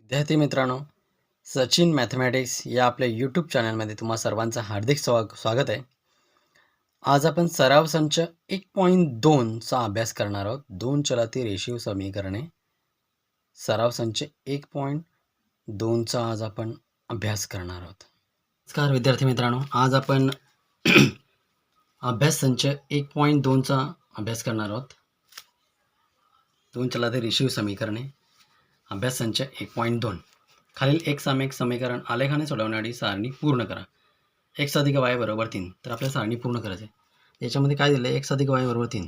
विद्यार्थी मित्रांनो, सचिन मॅथमॅटिक्स या आपल्या यूट्यूब चॅनलमध्ये तुम्हा सर्वांचं हार्दिक स्वागत आहे. आज आपण सराव संच 1.2चा अभ्यास करणार आहोत. 2 चलाती रेषीय समीकरणे. सराव संच 1.2चा आज आपण अभ्यास करणार आहोत. नमस्कार विद्यार्थी मित्रांनो, आज आपण अभ्यास संच 1.2चा अभ्यास करणार आहोत. 2 चलाती रेषीय समीकरणे अभ्यास संच 1.2. खालील एक सामायिक समीकरण आलेखाने सोडवण्यासाठी सारणी पूर्ण करा. x अधिक y बरोबर 3. तर आपल्याला सारणी पूर्ण करायची आहे. याच्यामध्ये काय दिलं आहे? x अधिक y बरोबर 3.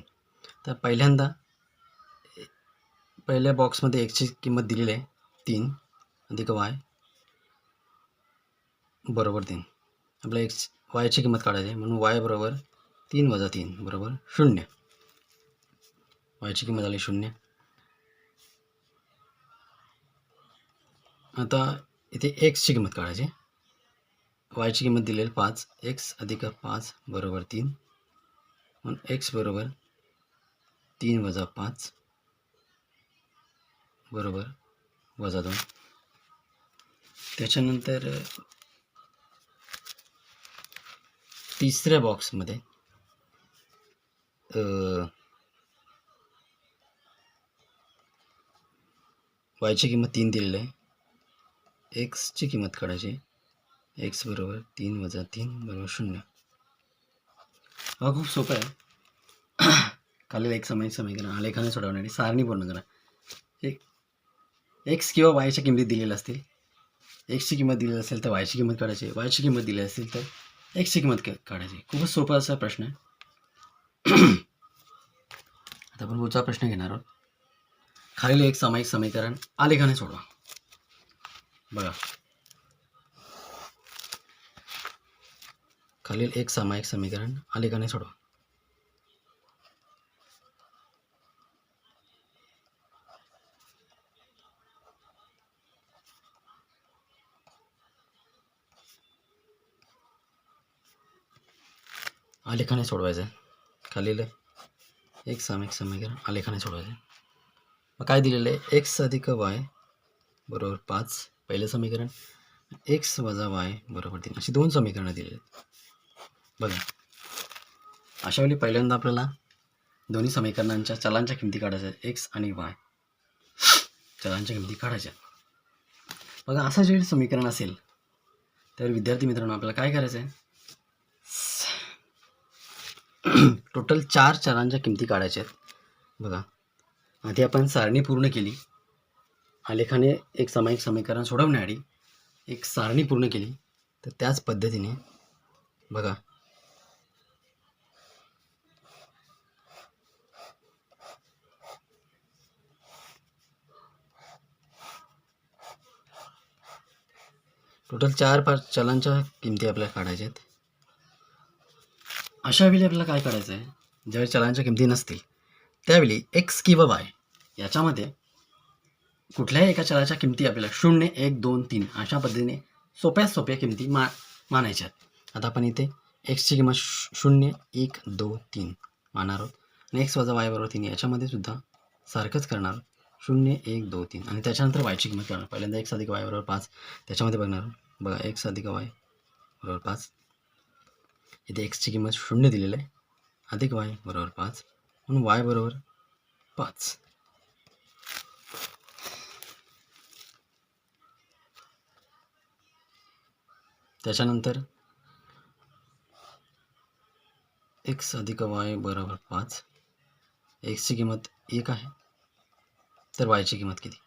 तर पहिल्यांदा पहिल्या बॉक्समध्ये x ची किंमत दिलेली आहे 3 अधिक y बरोबर 3. आपल्याला y ची किंमत काढायची आहे, म्हणून y बरोबर 3 वजा 3 बरोबर 0. y ची किंमत आली 0. आता इथे x ची किंमत काढायची. y ची किंमत दिलेली 5. x अधिक 5 बरोबर 3. म्हणून x बरोबर 3 वजा 5 बरोबर वजा 2. त्याच्यानंतर तिसऱ्या बॉक्समध्ये y ची किंमत 3 दिलेली आहे. x ची किंमत काढायची. x बरोबर 3 वजा 3 बरोबर 0. हा खूप सोपं आहे. खालील एक सामायिक समीकरण आलेखाने सोडवण्यासाठी सारणी पूर्ण करा. x किंवा y च्या किंमती दिलेल्या असतील. x ची किंमत दिलेली असेल तर y ची किंमत काढायची. y ची किंमत दिलेली असेल तर x ची किंमत काढायची. खूपच सोपा असा प्रश्न आहे. आता आपण पुढचा प्रश्न घेणार आहोत. खालील एक सामायिक समीकरण आलेखाने सोडवा. बघा, खालील एक सामायिक समीकरण आलेखाने सोडवा. आलेखाने सोडवायचं आहे. खालील एक सामायिक समीकरण आलेखाने सोडवायचं. मग काय दिलेलं आहे? x अधिक y बरोबर 5 पहिलं समीकरण, x वजा y बरोबर 3 अशी दोन समीकरणं दिलेली आहेत. बघा, अशा वेळी पहिल्यांदा आपल्याला दोन्ही समीकरणांच्या चलांच्या किमती काढायच्या आहेत. x आणि y चलांच्या किमती काढायच्या. बघा, असं जे समीकरण असेल तर विद्यार्थी मित्रांनो आपल्याला काय करायचं आहे? टोटल 4 चलांच्या किमती काढायच्या आहेत. बघा, आधी आपण सारणी पूर्ण केली. आलेखाने एक सामायिक समीकरण सोडवण्यासाठी एक सारणी पूर्ण केली. तर त्याच पद्धतीने बघा, टोटल 4 चलांच्या किमती आपल्याला काढायच्या आहेत. अशा वेळी आपल्याला काय करायचं आहे? ज्यावेळी चलांच्या किमती नसतील त्यावेळी x किंवा y याच्यामध्ये कुठल्याही एका चलाच्या किमती आपल्याला 0, 1, 2, 3 अशा पद्धतीने सोप्या किमती मानायच्या आहेत. आता आपण इथे x ची किंमत 0, 1, 2, 3 मानणार आहोत आणि x वजा y बरोबर 3 याच्यामध्ये सुद्धा सारखंच करणार. 0, 1, 2, 3 आणि त्याच्यानंतर y ची किंमत करणार. पहिल्यांदा x अधिक y बरोबर 5 त्याच्यामध्ये बघणार. बघा, x अधिक y बरोबर 5. इथे x ची किंमत 0 दिलेलं आहे, अधिक y बरोबर 5 म्हणून y बरोबर 5. त्याच्यानंतर x अधिक y बरोबर 5. x ची किंमत 1 आहे, तर y ची किंमत किती?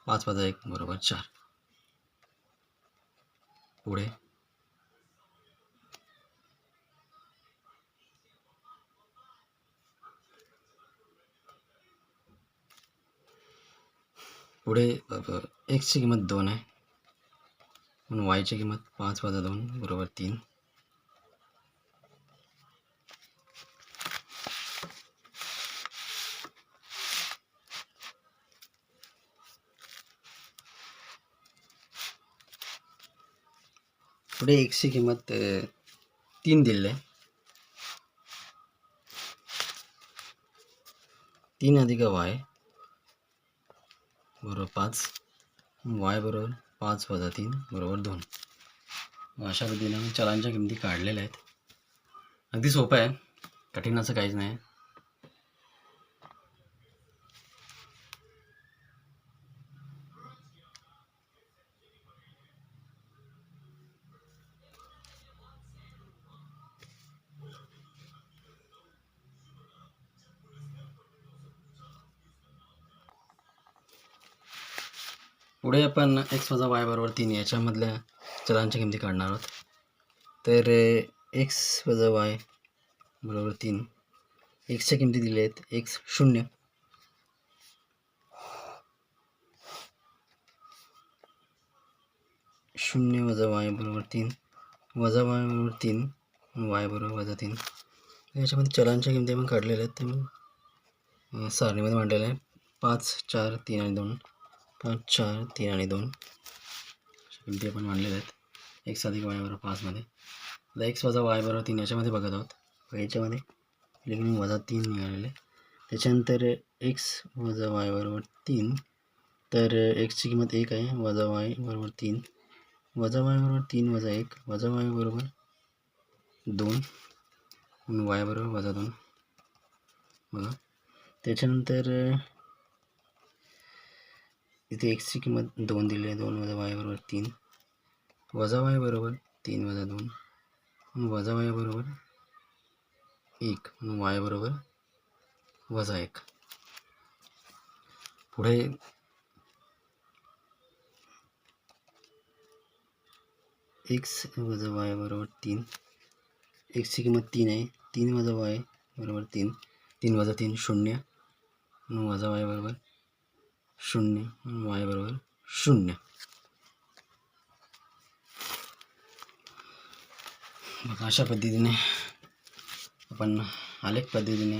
5 वजा 1 बरोबर 4. पुढे x ची किंमत 2 आहे, म्हणून y ची किंमत 5 वजा 2 बरोबर 3. पुढे x ची किंमत 3 दिलेली आहे. 3 अधिक y बरोबर 5. वाय बरोबर 5 वजा 3 बरोबर 2. अशा पद्धतीने मी चलांच्या किमती काढलेल्या आहेत. अगदी सोपं आहे, कठीण असं काहीच नाही. पुढे आपण एक्स वजा वाय बरोबर 3 याच्यामधल्या चलांच्या किमती काढणार आहोत. तर एक्स वजा वाय बरोबर 3. एक्सच्या किमती दिल्या आहेत. एक्स 0, शून्य वजा वाय बरोबर 3, वजा वाय बरोबर 3, वाय बरोबर वजा 3. याच्यामध्ये चलांच्या किमती आपण काढलेल्या आहेत. ते सारणीमध्ये मांडलेल्या आहे. 5, 4, 3 आणि 2, 5, 4, 3 आणि 2 अशा किमती आपण मांडलेल्या आहेत. एक्स अधिक वाय बरोबर 5मध्ये. आता एक्स वजा वाय बरोबर 3 याच्यामध्ये बघत आहोत. याच्यामध्ये लिहून वजा 3 मिळालेले. त्याच्यानंतर एक्स वजा वाय बरोबर 3. तर एक्सची किंमत 1 आहे, वजा वाय बरोबर 3, वजा वाय बरोबर 3 वजा 1, वजा वाय बरोबर 2, वाय बरोबर वजा 2. बघा, त्याच्यानंतर इथे एक्सची किंमत 2 दिली आहे. 2 वजा वाय बरोबर 3, वजा वाय बरोबर 3 वजा 2, वजा वाय बरोबर 1, वाय बरोबर वजा 1. पुढे एक्स वजा वाय बरोबर 3. एक्सची किंमत 3 आहे. 3 वजा वाय बरोबर 3, 3 वजा 3 0, वजा वाय बरोबर 0, वाय बरोबर 0. मग अशा पद्धतीने आपण आलेख पद्धतीने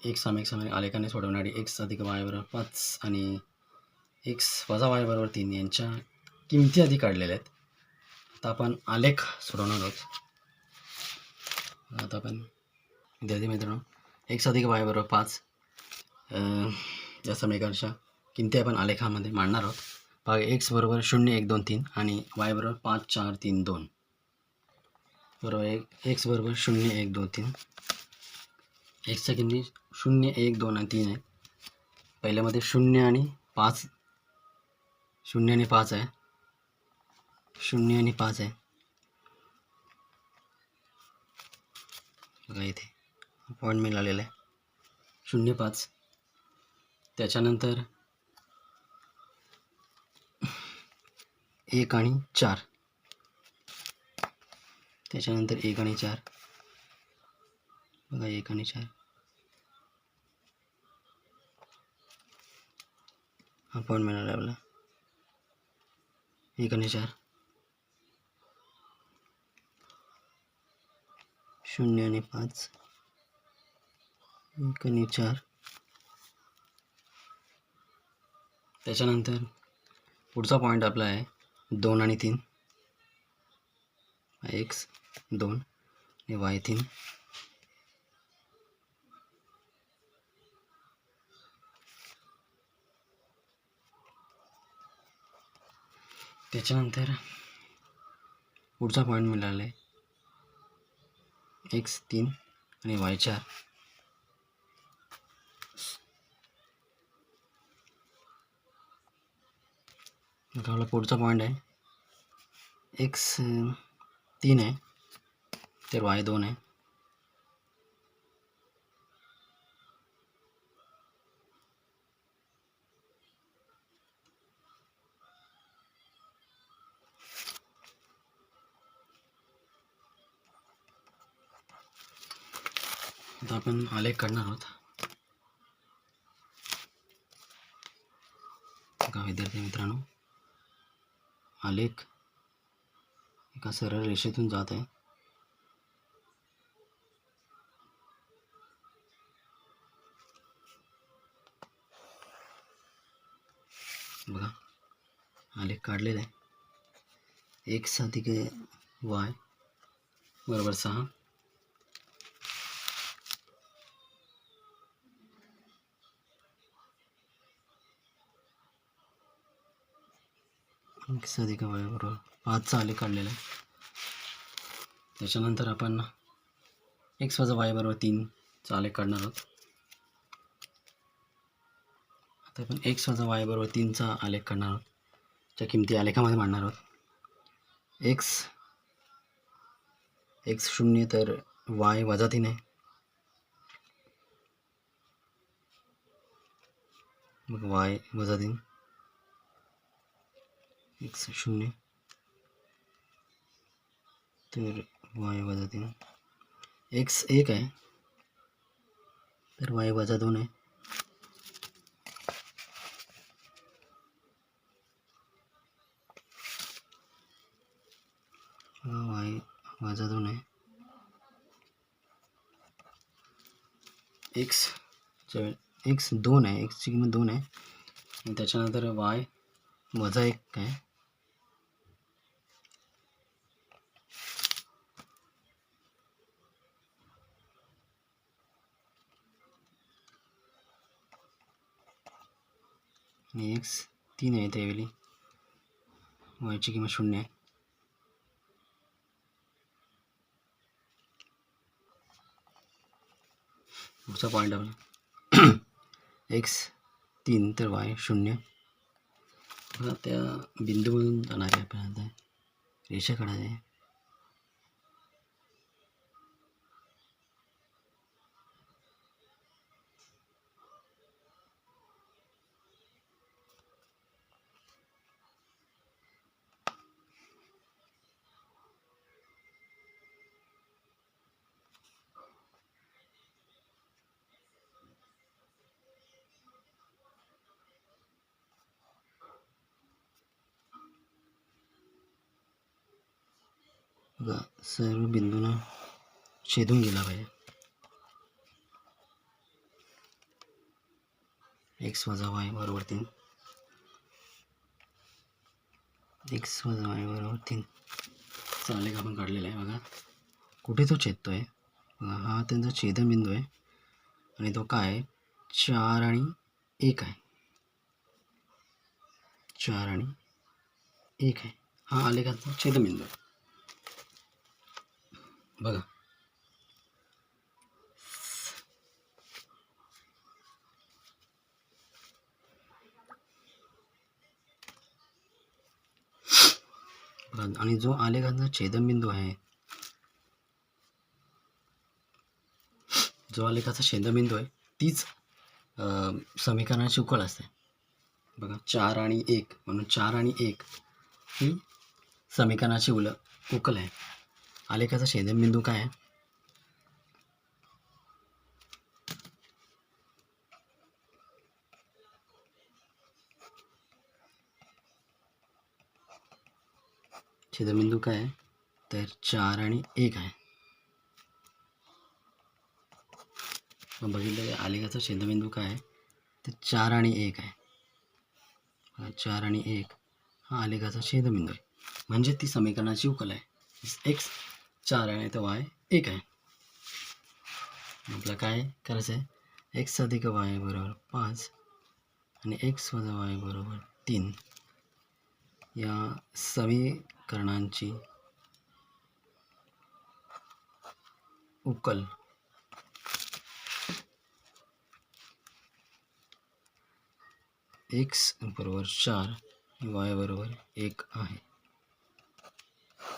एक सामायिक आलेखाने सोडवणारी एक्स अधिक वाय बरोबर 5 आणि एक्स वजा वाय बरोबर 3 यांच्या किमती आधी काढलेल्या आहेत. आता आपण आलेख सोडवणार आहोत. आता आपण विद्यार्थी मित्रांनो, एक्स अधिक वाय बरोबर 5 या समीकरणाच्या किमती आपण आलेखामध्ये मांडणार आहोत. पहा, एक्स बरोबर 0, 1, 2, 3 आणि वाय बरोबर 5, 4, 3, 2 बरोबर. एक्स बरोबर 0, 1, 2, 3. एक्सच्या किमती 0, 1, 2 आणि 3 आहे. पहिल्यामध्ये 0 आणि 5, 0 आणि 5 आहे, 0 आणि 5 आहे. बघा इथे पॉईंट मिळालेला आहे 0, 5. त्याच्यानंतर 1 आणि 4, त्याच्यानंतर 1 आणि 4. बघा 1 आणि 4 हा पॉईंट मिळाला आपला 1 आणि 4, 0 आणि 5, 1 आणि 4. त्याच्यानंतर पुढचा पॉईंट आपला आहे 2 आणि 3, एक्स 2 आणि वाय 3. त्याच्यानंतर पुढचा पॉईंट मिळाला आहे एक्स 3 आणि वाय 4. आपला पुढचा पॉईंट आहे एक्स 3 आहे, तर वाय 2 आहे. आता आपण आलेख काढणार आहोत. बघा विद्यार्थी मित्रांनो, आलेख एका सरळ रेषेतून जात आहे. बघा आलेख काढलेला आहे. एक्स अधिक वाय बरोबर 6, एक्स अधिक वाय बरोबर 5चा आलेख काढलेला आहे. त्याच्यानंतर आपण एक्स वजा वाय बरोबर 3चा आलेख काढणार आहोत. आता आपण एक्स वजा वाय बरोबर 3चा आलेख काढणार आहोत. त्या किमती आलेखामध्ये मांडणार आहोत. एक्स 0 तर वाय वजा 3 आहे. मग वाय वजा 3 एक्स 0 तर वाय वजा 3. एक्स 1 आहे तर वाय वजा 2 आहे. वाय वजा 2 आहे. एक्स 2 आहे. एक्सची किंमत 2 आहे. आणि त्याच्यानंतर वाय वजा 1 आहे. आणि एक्स 3 आहे. त्यावेळी वायची किंमत 0 आहे. पुढचा पॉईंट आपला एक्स 3 तर वाय 0. त्या बिंदूमधून जाणारे आपल्याला रेषा काढायची आहे. बघा सर्व बिंदूंना छेदून गेला पाहिजे. एक्स वजा वाय बरोबर 3. एक्स वजा वाय बरोबर 3 चा आलेख आपण काढलेला आहे. बघा कुठे तो छेदतो आहे. बघा हा त्यांचा छेदनबिंदू आहे आणि तो काय आहे 4 आणि 1 आहे. 4 आणि 1 आहे. हा आलेखाचा छेदबिंदू आहे. बघा आणि जो आलेखाचा छेदनबिंदू आहे तीच समीकरणाची उकल असते. बघा 4 आणि 1 म्हणून 4 आणि 1 ही समीकरणाची उकल आहे. आलेखाचा छेदनबिंदू काय आहे छेदनबिंदू काय आहे तर 4 आणि 1 आहे. मग बघितलं आलेखाचा छेदनबिंदू काय आहे तर 4 आणि 1 आहे. 4 आणि 1 हा आलेखाचा छेदबिंदू आहे. म्हणजे ती समीकरणाची उकल आहे. एक्स 4 आहे तर वाय 1 आहे. आपलं काय करायचं आहे एक्स अधिक वाय बरोबर 5 आणि एक्स वजा वाय बरोबर 3 या समीकरणांची उकल एक्स बरोबर 4 वाय बरोबर 1 आहे.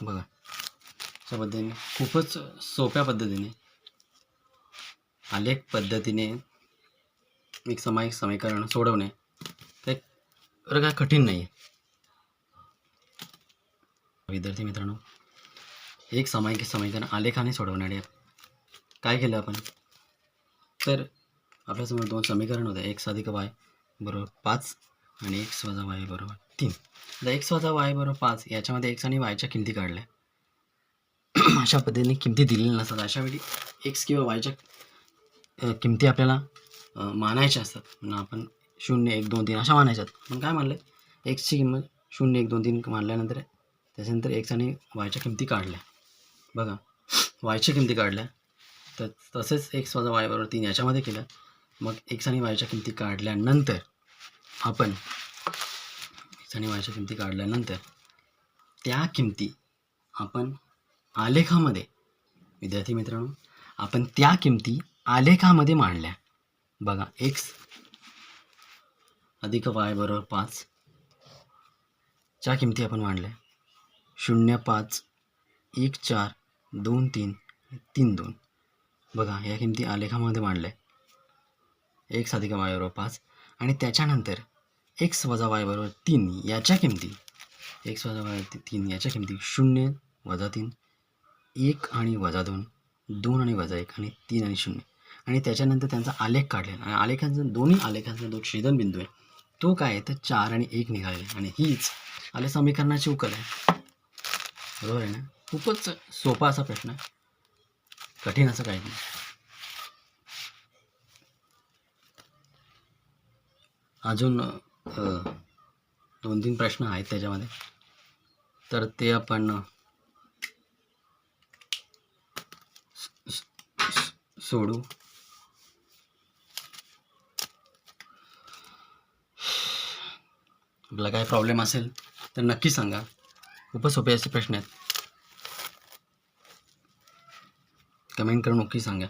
बघा अशा पद्धतीने खूपच सोप्या पद्धतीने आलेख पद्धतीने एक समीकरण सोडवणे ते काय कठीण नाही आहे. विद्यार्थी मित्रांनो एक समीकरण आलेखाने सोडवणारे काय केलं आपण तर आपल्यासमोर 2 समीकरण होते. एक्स अधिक वाय बरोबर 5 आणि एक्स वजा वाय बरोबर 3. आता एक्स वजा वाय बरोबर 5 याच्यामध्ये एक्स आणि वायच्या किमती काढल्या. अशा पद्धतीने किमती दिलेल्या नसतात. अशावेळी एक्स किंवा वायच्या किमती आपल्याला मानायच्या असतात. म्हणून आपण 0 1 2 3 अशा मानायच्यात. पण काय मानलं एक्सची किंमत 0 1 2 3 मानल्यानंतर त्याच्यानंतर एक्स आणि वायच्या किमती काढल्या. बघा वायच्या किमती काढल्या तर तसेच एक्स वजा वाय बरोबर 3 याच्यामध्ये केलं. मग एक्स आणि वायच्या किमती काढल्यानंतर आपण आणि वायच्या किमती काढल्यानंतर त्या किमती आपण आलेखामध्ये, विद्यार्थी मित्रांनो, आपण त्या किमती आलेखामध्ये मांडल्या. बघा, x अधिक y बरोबर 5 च्या किमती आपण मांडल्या. 0, 5, 1, 4, 2, 3, 3, 2. बघा, या किमती आलेखामध्ये मांडल्या. x अधिक y बरोबर 5 आणि त्याच्यानंतर x वजा y बरोबर 3 याच्या किमती, x वजा y 3 याच्या किमती 0, वजा 3, 1 आणि वजा 2, 2 आणि वजा 1 आणि 3 आणि 0. आणि त्याच्यानंतर त्यांचा आलेख काढलेला आणि आलेखांचा, दोन्ही आलेखांचा जो छेदनबिंदू आहे तो काय आहे तर 4 आणि 1 निघालेला. आणि हीच आले समीकरणाची उकल आहे. बरोबर आहे ना? खूपच सोपा असा प्रश्न आहे, कठीण असं काही नाही. अजून 2-3 प्रश्न आहेत त्याच्यामध्ये, तर ते आपण सोडू. आपला काय प्रॉब्लेम असेल तर नक्की सांगा. खूपच सोपे असे प्रश्न आहेत, कमेंट करून नक्की सांगा.